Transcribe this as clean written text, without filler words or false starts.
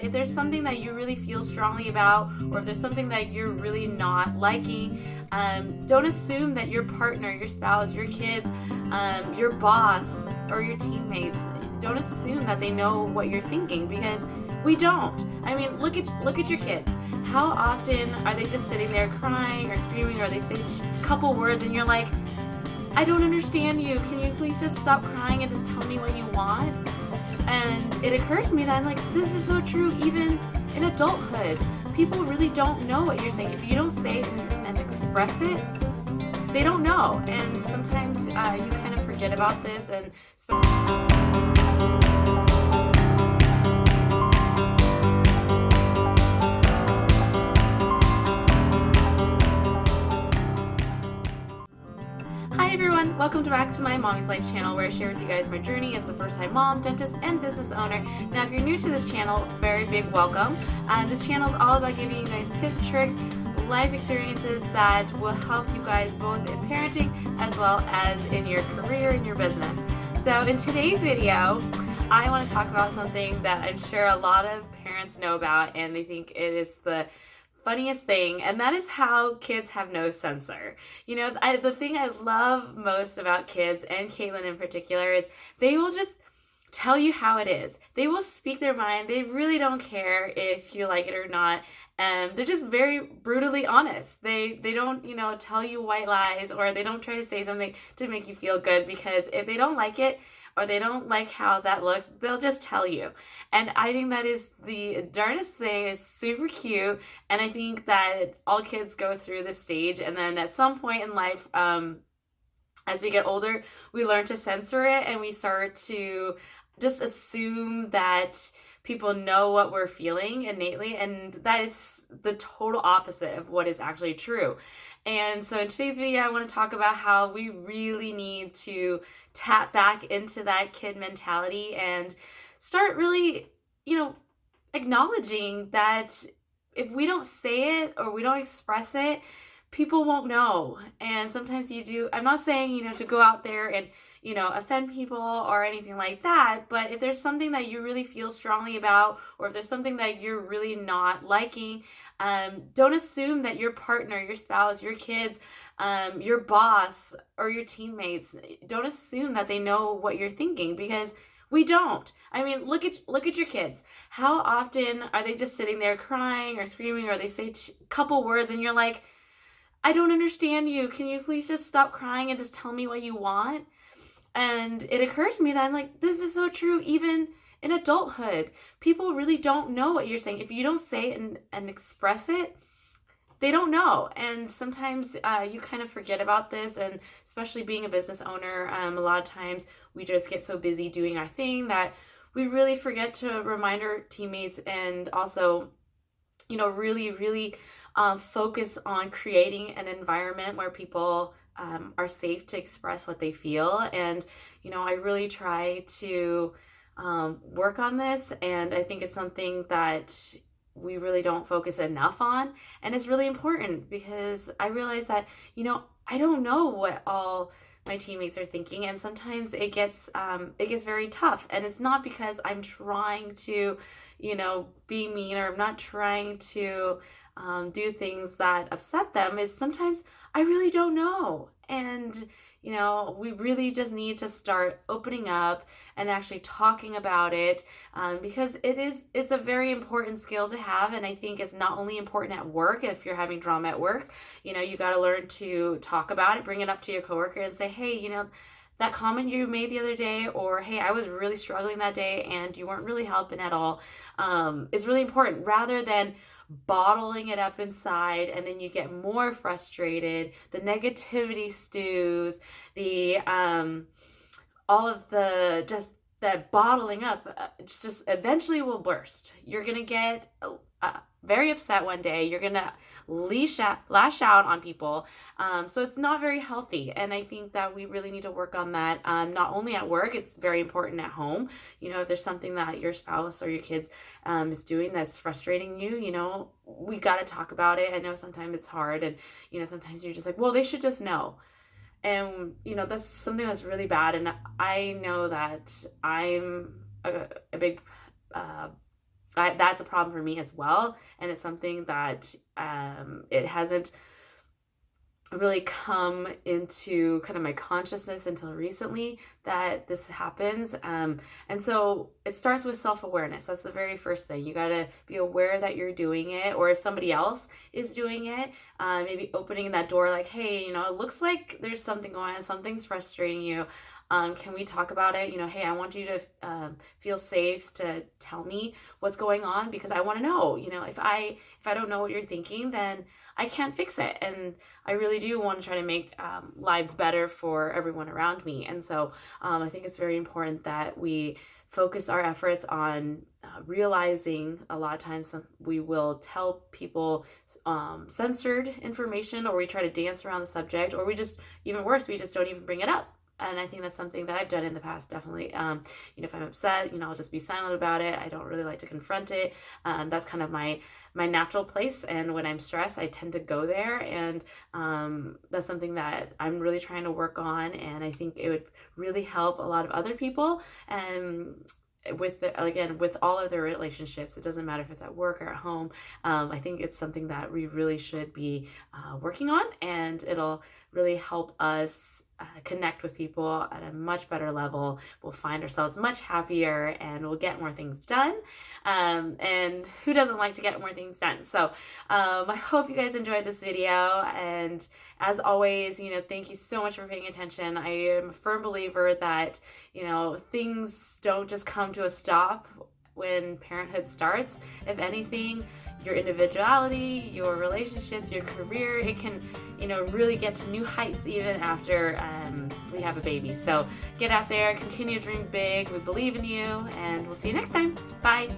If there's something that you really feel strongly about, or if there's something that you're really not liking, don't assume that your partner, your spouse, your kids, your boss, or your teammates, don't assume that they know what you're thinking, because we don't. I mean, look at your kids. How often are they just sitting there crying or screaming, or they say a couple words and you're like, I don't understand you. Can you please just stop crying and just tell me what you want? And it occurs to me that I'm like, this is so true even in adulthood. People really don't know what you're saying. If you don't say it and express it, they don't know. And sometimes you kind of forget about this. And Hi everyone, welcome back to my Mommy's Life channel, where I share with you guys my journey as a first-time mom, dentist, and business owner. Now, if you're new to this channel, very big welcome. This channel is all about giving you guys tips, tricks, life experiences that will help you guys both in parenting as well as in your career and your business. So in today's video, I want to talk about something that I'm sure a lot of parents know about, and they think it is the funniest thing, and that is how kids have no censor. You know, the thing I love most about kids, and Caitlin in particular, is they will just tell you how it is. They will speak their mind. They really don't care if you like it or not. They're just very brutally honest. They don't, tell you white lies, or they don't try to say something to make you feel good, because if they don't like it, or they don't like how that looks, they'll just tell you. And I think that is the darndest thing. It's super cute. And I think that all kids go through this stage. And then at some point in life, as we get older, we learn to censor it, and we start to just assume that people know what we're feeling innately, and that is the total opposite of what is actually true. And so in today's video, I want to talk about how we really need to tap back into that kid mentality and start really, acknowledging that if we don't say it or we don't express it, people won't know. And sometimes you do. I'm not saying, to go out there and, offend people or anything like that. But if there's something that you really feel strongly about, or if there's something that you're really not liking, don't assume that your partner, your spouse, your kids, your boss, or your teammates, don't assume that they know what you're thinking, because we don't. I mean, look at your kids. How often are they just sitting there crying or screaming, or they say a couple words and you're like, I don't understand you. Can you please just stop crying and just tell me what you want? And it occurs to me that I'm like, this is so true even in adulthood. People really don't know what you're saying. If you don't say it and express it, they don't know. And sometimes you kind of forget about this. And especially being a business owner, a lot of times we just get so busy doing our thing that we really forget to remind our teammates, and also, really focus on creating an environment where people are safe to express what they feel. And, I really try to work on this. And I think it's something that we really don't focus enough on. And it's really important, because I realize that, I don't know what all my teammates are thinking. And sometimes it gets very tough. And it's not because I'm trying to, be mean, or I'm not trying to do things that upset them. Is sometimes I really don't know. And, we really just need to start opening up and actually talking about it, because it's a very important skill to have. And I think it's not only important at work. If you're having drama at work, you got to learn to talk about it, bring it up to your coworker and say, hey, that comment you made the other day, or hey, I was really struggling that day and you weren't really helping at all, is really important, rather than bottling it up inside, and then you get more frustrated. The negativity stews, the all of the just that bottling up just eventually will burst. You're gonna get very upset one day. You're gonna lash out on people. So it's not very healthy. And I think that we really need to work on that. Not only at work, it's very important at home. If there's something that your spouse or your kids is doing that's frustrating you, we got to talk about it. I know sometimes it's hard, and, sometimes you're just like, well, they should just know. And, that's something that's really bad. And I know that I'm a big that's a problem for me as well. And it's something that it hasn't really come into kind of my consciousness until recently that this happens. And so it starts with self-awareness. That's the very first thing. You got to be aware that you're doing it, or if somebody else is doing it, maybe opening that door like, hey, it looks like there's something going on, something's frustrating you. Can we talk about it? Hey, I want you to feel safe to tell me what's going on, because I want to know. If I don't know what you're thinking, then I can't fix it. And I really do want to try to make lives better for everyone around me. And so I think it's very important that we focus our efforts on realizing a lot of times we will tell people censored information, or we try to dance around the subject, or we just, even worse, we just don't even bring it up. And I think that's something that I've done in the past, definitely. If I'm upset, I'll just be silent about it. I don't really like to confront it. That's kind of my natural place. And when I'm stressed, I tend to go there. And that's something that I'm really trying to work on. And I think it would really help a lot of other people. And with all of their relationships, it doesn't matter if it's at work or at home. I think it's something that we really should be working on, and it'll really help us connect with people at a much better level. We'll find ourselves much happier, and we'll get more things done. And who doesn't like to get more things done? So I hope you guys enjoyed this video. And as always, thank you so much for paying attention. I am a firm believer that, things don't just come to a stop when parenthood starts. If anything, your individuality, your relationships, your career, it can, really get to new heights even after we have a baby. So get out there, continue to dream big. We believe in you, and we'll see you next time. Bye.